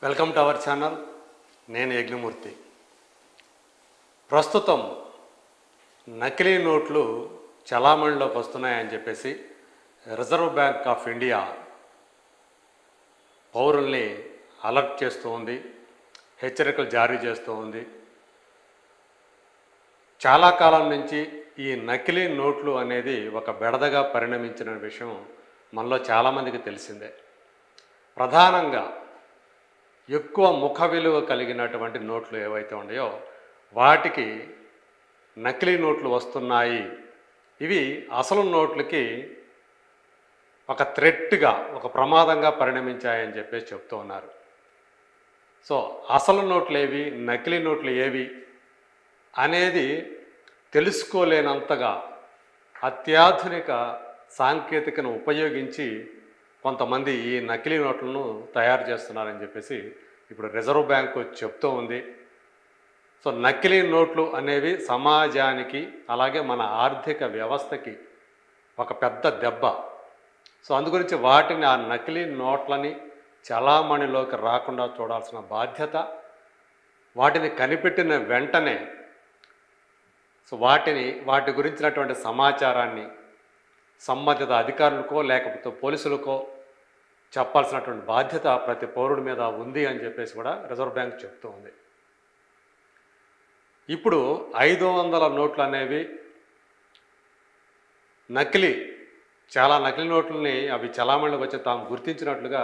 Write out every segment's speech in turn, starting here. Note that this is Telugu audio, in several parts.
Welcome to our channel. నేను యజ్ఞమూర్తి. ప్రస్తుతం నకిలీ నోట్లు చలామణిలోకి వస్తున్నాయని చెప్పేసి రిజర్వ్ బ్యాంక్ ఆఫ్ ఇండియా పౌరుల్ని అలర్ట్ చేస్తూ ఉంది, హెచ్చరికలు జారీ చేస్తూ ఉంది. చాలా కాలం నుంచి ఈ నకిలీ నోట్లు అనేది ఒక బెడదగా పరిణమించిన విషయం మనలో చాలామందికి తెలిసిందే. ప్రధానంగా ఎక్కువ ముఖ విలువ కలిగినటువంటి నోట్లు ఏవైతే ఉన్నాయో వాటికి నకిలీ నోట్లు వస్తున్నాయి. ఇవి అసలు నోట్లకి ఒక థ్రెట్గా, ఒక ప్రమాదంగా పరిణమించాయని చెప్పేసి చెప్తూ ఉన్నారు. సో అసలు నోట్లు ఏవి, నకిలీ నోట్లు ఏవి అనేది తెలుసుకోలేనంతగా అత్యాధునిక సాంకేతికను ఉపయోగించి కొంతమంది ఈ నకిలీ నోట్లను తయారు చేస్తున్నారని చెప్పేసి ఇప్పుడు రిజర్వ్ బ్యాంకు చెప్తూ ఉంది. సో నకిలీ నోట్లు అనేవి సమాజానికి అలాగే మన ఆర్థిక వ్యవస్థకి ఒక పెద్ద దెబ్బ. సో అందుగురించి వాటిని, ఆ నకిలీ నోట్లని చలామణిలోకి రాకుండా చూడాల్సిన బాధ్యత, వాటిని కనిపెట్టిన వెంటనే వాటి గురించినటువంటి సమాచారాన్ని సంబంధిత అధికారులకో లేకపోతే పోలీసులకో చెప్పాల్సినటువంటి బాధ్యత ప్రతి పౌరుడి మీద ఉంది అని చెప్పేసి కూడా రిజర్వ్ బ్యాంక్ చెప్తూ ఉంది. ఇప్పుడు 500 నోట్లు అనేవి చాలా నకిలీ నోట్లని అవి చలామణిలోకి వచ్చి తాము గుర్తించినట్లుగా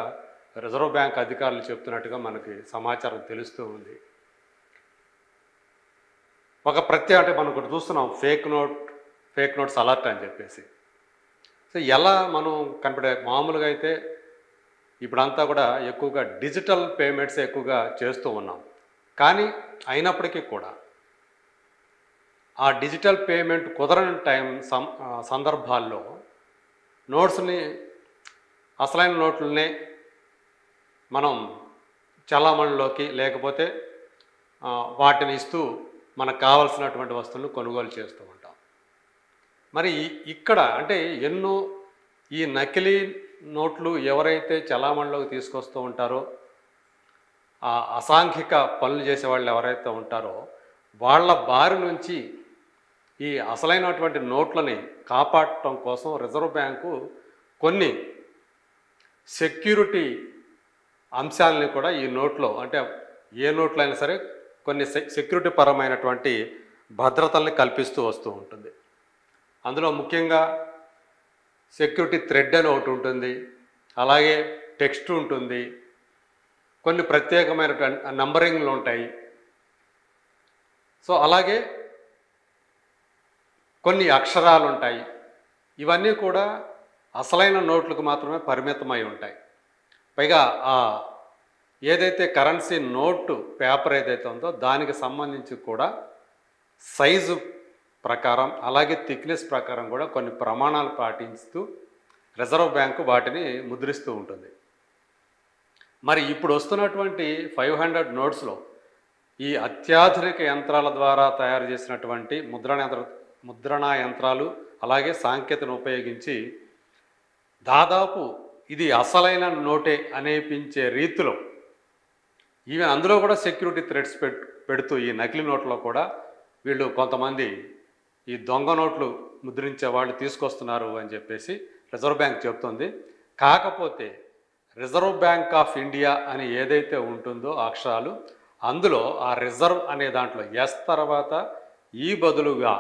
రిజర్వ్ బ్యాంక్ అధికారులు చెప్తున్నట్టుగా మనకి సమాచారం తెలుస్తూ ఉంది. అంటే మనం ఒకటి చూస్తున్నాం, ఫేక్ నోట్స్ అలర్ట్ అని చెప్పేసి. సో ఎలా మనం మామూలుగా అయితే ఇప్పుడంతా కూడా ఎక్కువగా డిజిటల్ పేమెంట్స్ ఎక్కువగా చేస్తూ ఉన్నాం. కానీ అయినప్పటికీ కూడా ఆ డిజిటల్ పేమెంట్ కుదరని సందర్భాల్లో అసలైన నోట్లనే మనం చలామణిలోకి లేకపోతే వాటిని ఇస్తూ మనకు కావాల్సినటువంటి వస్తువులను కొనుగోలు చేస్తూ ఉంటాం. మరి ఇక్కడ అంటే ఎన్నో ఈ నకిలీ నోట్లు ఎవరైతే చలామణిలోకి తీసుకొస్తూ ఉంటారో, ఆ అసాంఘిక పనులు చేసేవాళ్ళు ఎవరైతే ఉంటారో వాళ్ళ బారి నుంచి ఈ అసలైనటువంటి నోట్లని కాపాడటం కోసం రిజర్వ్ బ్యాంకు కొన్ని సెక్యూరిటీ అంశాలని కూడా ఈ నోట్లో, అంటే ఏ నోట్లు అయినా సరే కొన్ని సెక్యూరిటీ పరమైనటువంటి భద్రతల్ని కల్పిస్తూ వస్తూ ఉంటుంది. అందులో ముఖ్యంగా సెక్యూరిటీ థ్రెడ్ అని ఒకటి ఉంటుంది, అలాగే టెక్స్ట్ ఉంటుంది, కొన్ని ప్రత్యేకమైన నంబరింగ్లు ఉంటాయి. సో అలాగే కొన్ని అక్షరాలు ఉంటాయి. ఇవన్నీ కూడా అసలైన నోట్లకు మాత్రమే పరిమితమై ఉంటాయి. పైగా ఏదైతే కరెన్సీ నోటు పేపర్ ఏదైతే ఉందో దానికి సంబంధించి కూడా సైజు ప్రకారం అలాగే థిక్నెస్ ప్రకారం కూడా కొన్ని ప్రమాణాలు పాటిస్తూ రిజర్వ్ బ్యాంకు వాటిని ముద్రిస్తూ ఉంటుంది. మరి ఇప్పుడు వస్తున్నటువంటి 500 నోట్స్లో ఈ అత్యాధునిక యంత్రాల ద్వారా తయారు చేసినటువంటి ముద్రణా యంత్రాలు అలాగే సాంకేతికను ఉపయోగించి దాదాపు ఇది అసలైన నోటే అనిపించే రీతిలో ఈవెన్ అందులో కూడా సెక్యూరిటీ థ్రెడ్స్ పెడుతూ ఈ నకిలీ నోట్లో కూడా వీళ్ళు కొంతమంది ఈ దొంగ నోట్లు ముద్రించే వాళ్ళు తీసుకొస్తున్నారు అని చెప్పేసి రిజర్వ్ బ్యాంక్ చెప్తుంది. కాకపోతే రిజర్వ్ బ్యాంక్ ఆఫ్ ఇండియా అని ఏదైతే ఉంటుందో అక్షరాలు, అందులో ఆ రిజర్వ్ అనే దాంట్లో ఎస్ తర్వాత ఈ బదులుగా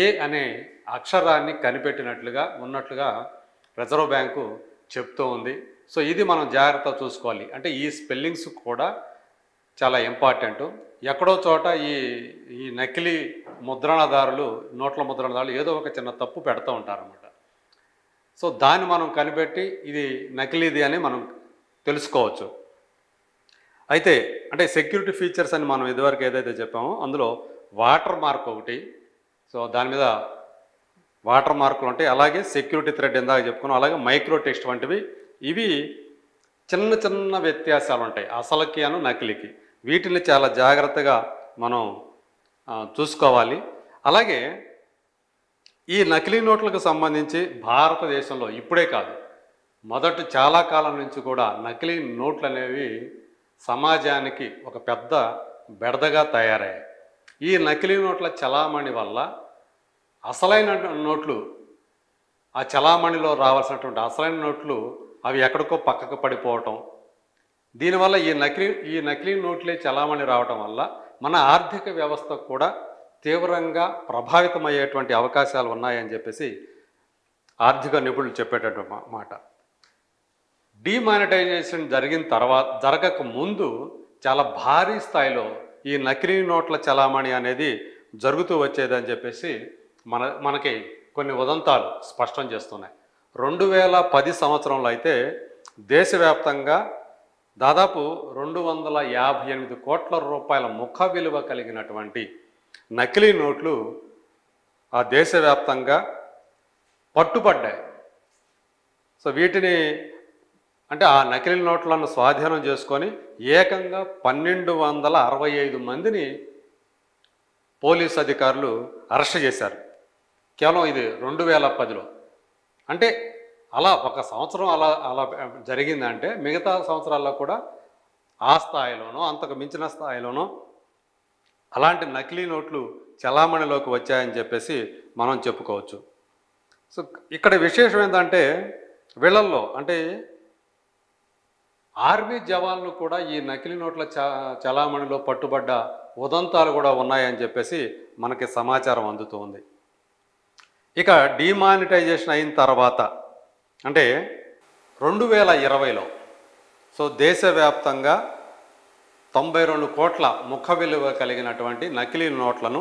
ఏ అనే అక్షరాన్ని కనిపెట్టినట్లుగా ఉన్నట్లుగా రిజర్వ్ బ్యాంకు చెప్తూ ఉంది. సో ఇది మనం జాగ్రత్త చూసుకోవాలి. అంటే ఈ స్పెల్లింగ్స్ కూడా చాలా ఇంపార్టెంట్. ఎక్కడో చోట ఈ నకిలీ నోట్ల ముద్రణదారులు ఏదో ఒక చిన్న తప్పు పెడుతూ ఉంటారన్నమాట. సో దాన్ని మనం కనిపెట్టి ఇది నకిలీది అని మనం తెలుసుకోవచ్చు. అయితే అంటే సెక్యూరిటీ ఫీచర్స్ అని మనం ఇదివరకు ఏదైతే చెప్పామో అందులో వాటర్ మార్క్ ఒకటి, సో దాని మీద వాటర్ మార్కులు ఉంటాయి. అలాగే సెక్యూరిటీ థ్రెడ్ ఇందాక చెప్పుకున్నాం, అలాగే మైక్రో టెక్స్ట్ వంటివి. ఇవి చిన్న చిన్న వ్యత్యాసాలు ఉంటాయి అసలుకి అను నకిలీకి. వీటిని చాలా జాగ్రత్తగా మనం చూసుకోవాలి. అలాగే ఈ నకిలీ నోట్లకు సంబంధించి భారతదేశంలో ఇప్పుడే కాదు, చాలా కాలం నుంచి కూడా నకిలీ నోట్లు అనేవి సమాజానికి ఒక పెద్ద బెడదగా తయారయ్యాయి. ఈ నకిలీ నోట్ల చలామణి వల్ల అసలైన నోట్లు, ఆ చలామణిలో రావాల్సినటువంటి అసలైన నోట్లు అవి ఎక్కడికో పక్కకు పడిపోవటం, దీనివల్ల ఈ నకిలీ నోట్లే చలామణి రావటం వల్ల మన ఆర్థిక వ్యవస్థ కూడా తీవ్రంగా ప్రభావితమయ్యేటువంటి అవకాశాలు ఉన్నాయని చెప్పేసి ఆర్థిక నిపుణులు చెప్పేటటువంటి మాట. డిమానిటైజేషన్ జరగక ముందు చాలా భారీ స్థాయిలో ఈ నకిలీ నోట్ల చలామణి అనేది జరుగుతూ వచ్చేదని చెప్పేసి మనకి కొన్ని ఉదంతాలు స్పష్టం చేస్తున్నాయి. 2010 సంవత్సరంలో అయితే దేశవ్యాప్తంగా దాదాపు 258 కోట్ల రూపాయల ముఖ విలువ కలిగినటువంటి నకిలీ నోట్లు ఆ దేశవ్యాప్తంగా పట్టుబడ్డాయి. సో వీటిని అంటే ఆ నకిలీ నోట్లను స్వాధీనం చేసుకొని ఏకంగా 1265 మందిని పోలీసు అధికారులు అరెస్ట్ చేశారు. కేవలం ఇది 2010లో. అంటే అలా ఒక సంవత్సరం అలా జరిగిందంటే మిగతా సంవత్సరాల్లో కూడా ఆ స్థాయిలోనో అంతకు మించిన స్థాయిలోనో అలాంటి నకిలీ నోట్లు చలామణిలోకి వచ్చాయని చెప్పేసి మనం చెప్పుకోవచ్చు. సో ఇక్కడ విశేషం ఏంటంటే వీళ్ళల్లో అంటే ఆర్మీ జవాన్లు కూడా ఈ నకిలీ నోట్ల చలామణిలో పట్టుబడ్డ ఉదంతాలు కూడా ఉన్నాయని చెప్పేసి మనకి సమాచారం అందుతుంది. ఇక డిమానిటైజేషన్ అయిన తర్వాత అంటే 2020లో సో దేశవ్యాప్తంగా 92 కోట్ల ముఖ విలువ కలిగినటువంటి నకిలీ నోట్లను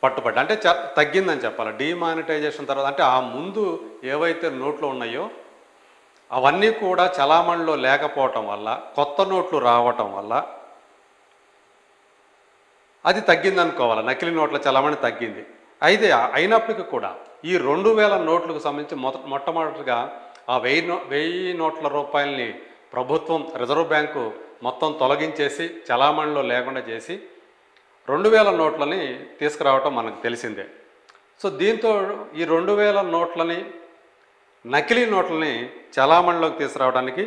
పట్టుబడ్డా. అంటే తగ్గిందని చెప్పాలి. డిమానిటైజేషన్ తర్వాత అంటే ఆ ముందు ఏవైతే నోట్లు ఉన్నాయో అవన్నీ కూడా చలామణిలో లేకపోవటం వల్ల, కొత్త నోట్లు రావటం వల్ల అది తగ్గిందనుకోవాలి. నకిలీ నోట్ల చలామణి తగ్గింది. అయితే అయినప్పటికీ కూడా ఈ 2000 నోట్లకు సంబంధించి మొట్టమొదటిగా ఆ 1000 నోట్ల రూపాయలని ప్రభుత్వం రిజర్వ్ బ్యాంకు మొత్తం తొలగించేసి చలామణిలో లేకుండా చేసి 2000 నోట్లని తీసుకురావటం మనకు తెలిసిందే. సో దీంతో ఈ 2000 నోట్లని నకిలీ నోట్లని చలామణిలోకి తీసుకురావడానికి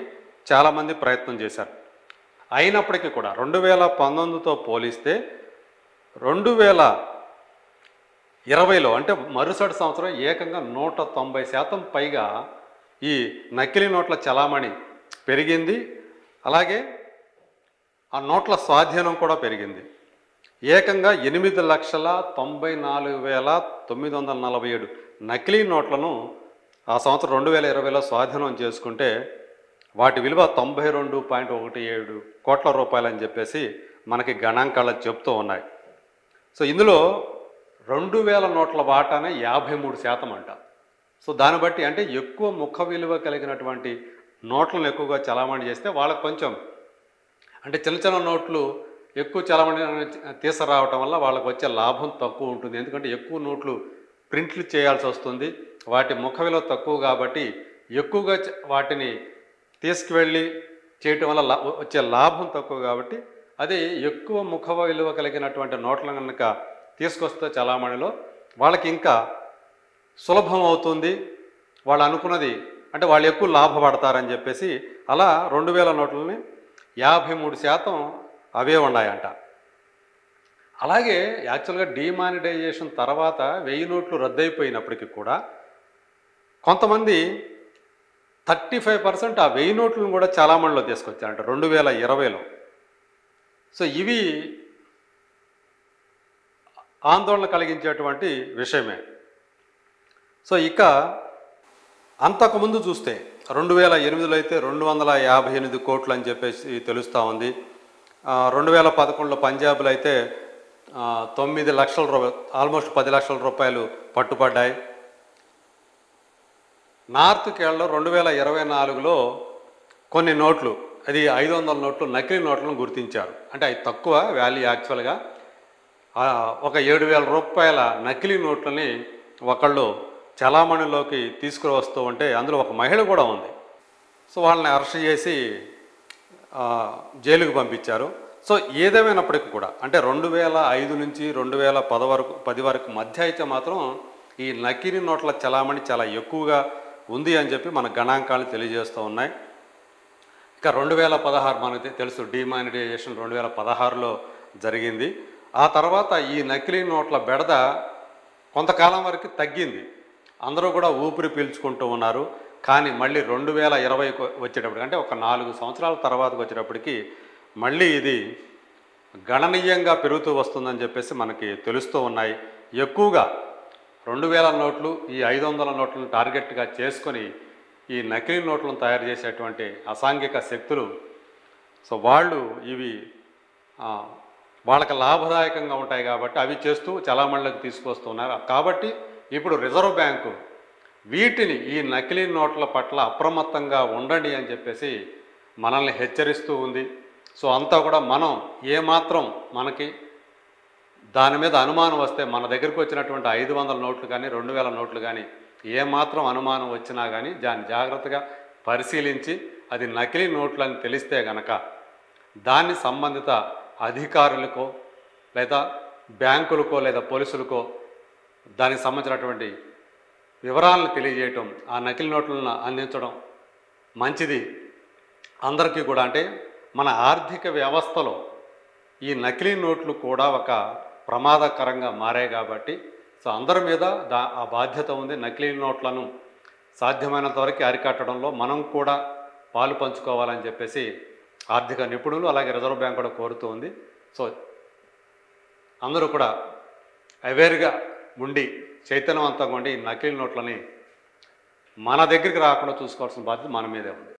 చాలామంది ప్రయత్నం చేశారు. అయినప్పటికీ కూడా 2019తో పోలిస్తే 2020లో అంటే మరుసటి సంవత్సరం ఏకంగా 190% పైగా ఈ నకిలీ నోట్ల చలామణి పెరిగింది. అలాగే ఆ నోట్ల స్వాధీనం కూడా పెరిగింది. ఏకంగా 8,94,947 నకిలీ నోట్లను ఆ సంవత్సరం 2020లో స్వాధీనం చేసుకుంటే వాటి విలువ 92.17 కోట్ల రూపాయలని చెప్పేసి మనకి గణాంకాలు చెప్తూ ఉన్నాయి. సో ఇందులో 2000 నోట్ల వాటానే 53% అంట. సో దాన్ని బట్టి అంటే ఎక్కువ ముఖ విలువ కలిగినటువంటి నోట్లను ఎక్కువగా చలామణి చేస్తే వాళ్ళకు కొంచెం అంటే చిన్న చిన్న నోట్లు ఎక్కువ చలామణి తీసుకురావటం వల్ల వాళ్ళకు వచ్చే లాభం తక్కువ ఉంటుంది. ఎందుకంటే ఎక్కువ నోట్లు ప్రింట్లు చేయాల్సి వస్తుంది. వాటి ముఖ విలువ తక్కువ కాబట్టి ఎక్కువగా వాటిని తీసుకువెళ్ళి చేయటం వల్ల వచ్చే లాభం తక్కువ కాబట్టి అది ఎక్కువ ముఖ విలువ కలిగినటువంటి నోట్లను కనుక తీసుకొస్తే చలామణిలో వాళ్ళకి ఇంకా సులభం అవుతుంది. వాళ్ళు అనుకున్నది అంటే వాళ్ళు ఎక్కువ లాభపడతారని చెప్పేసి అలా 2000 నోట్లని 53% అవే ఉన్నాయంట. అలాగే యాక్చువల్గా డిమానిటైజేషన్ తర్వాత 1000 నోట్లు రద్దయిపోయినప్పటికీ కూడా కొంతమంది 35% ఆ 1000 నోట్లను కూడా చలామణిలో తీసుకొచ్చారంట 2020లో. సో ఇవి ఆందోళన కలిగించేటువంటి విషయమే. సో ఇక అంతకుముందు చూస్తే 2008లో అయితే 258 కోట్లు అని చెప్పేసి తెలుస్తూ ఉంది. 2011లో పంజాబ్లో అయితే 9 లక్షల రూపాయలు ఆల్మోస్ట్ 10 లక్షల రూపాయలు పట్టుబడ్డాయి. నార్త్ కేరళలో 2024లో కొన్ని నోట్లు అది 500 నోట్లు నకిలీ నోట్లను గుర్తించారు. అంటే అవి తక్కువ వాల్యూ యాక్చువల్గా ఒక 7,000 రూపాయల నకిలీ నోట్లని ఒకళ్ళు చలామణిలోకి తీసుకువస్తూ ఉంటే అందులో ఒక మహిళ కూడా ఉంది. సో వాళ్ళని అరెస్ట్ చేసి జైలుకు పంపించారు. సో ఏదేమైనప్పటికీ కూడా అంటే 2005 నుంచి 2010 వరకు మధ్య అయితే మాత్రం ఈ నకిలీ నోట్ల చలామణి చాలా ఎక్కువగా ఉంది అని చెప్పి మన గణాంకాలు తెలియజేస్తూ ఉన్నాయి. ఇక ఇక 2016 మనకి తెలుసు, డిమానిటైజేషన్ 2016లో జరిగింది. ఆ తర్వాత ఈ నకిలీ నోట్ల బెడద కొంతకాలం వరకు తగ్గింది. అందరూ కూడా ఊపిరి పీల్చుకుంటూ ఉన్నారు. కానీ మళ్ళీ 2020 వచ్చేటప్పటికి, అంటే ఒక 4 సంవత్సరాల తర్వాతకు వచ్చేటప్పటికి మళ్ళీ ఇది గణనీయంగా పెరుగుతూ వస్తుందని చెప్పేసి మనకి తెలుస్తూ ఉన్నాయి. ఎక్కువగా 2000 నోట్లు, ఈ 500 నోట్లను టార్గెట్గా చేసుకొని ఈ నకిలీ నోట్లను తయారు చేసేటువంటి అసాంఘిక శక్తులు, సో వాళ్ళు ఇవి వాళ్ళకి లాభదాయకంగా ఉంటాయి కాబట్టి అవి చేస్తూ చలామణిలోకి తీసుకొస్తున్నారు. కాబట్టి ఇప్పుడు రిజర్వ్ బ్యాంకు వీటిని, ఈ నకిలీ నోట్ల పట్ల అప్రమత్తంగా ఉండండి అని చెప్పేసి మనల్ని హెచ్చరిస్తూ ఉంది. సో అంతా కూడా మనం ఏమాత్రం మనకి దాని మీద అనుమానం వస్తే, మన దగ్గరికి వచ్చినటువంటి 500 నోట్లు కానీ 2000 నోట్లు కానీ ఏమాత్రం అనుమానం వచ్చినా కానీ దాన్ని జాగ్రత్తగా పరిశీలించి అది నకిలీ నోట్లు అని తెలిస్తే గనక దాన్ని సంబంధిత అధికారులకో లేదా బ్యాంకులకో లేదా పోలీసులకో దానికి సంబంధించినటువంటి వివరాలను తెలియజేయటం, ఆ నకిలీ నోట్లను అందించడం మంచిది అందరికీ కూడా. అంటే మన ఆర్థిక వ్యవస్థలో ఈ నకిలీ నోట్లు కూడా ఒక ప్రమాదకరంగా మారాయి కాబట్టి సో అందరి మీద ఆ బాధ్యత ఉంది. నకిలీ నోట్లను సాధ్యమైనంత వరకు అరికట్టడంలో మనం కూడా పాలు పంచుకోవాలని చెప్పేసి ఆర్థిక నిపుణులు అలాగే రిజర్వ్ బ్యాంక్ కూడా కోరుతూ ఉంది. సో అందరూ కూడా అవేర్గా ఉండి చైతన్యవంతంగా ఉండి ఈ నకిలీ నోట్లని మన దగ్గరికి రాకుండా చూసుకోవాల్సిన బాధ్యత మన మీదే ఉంది.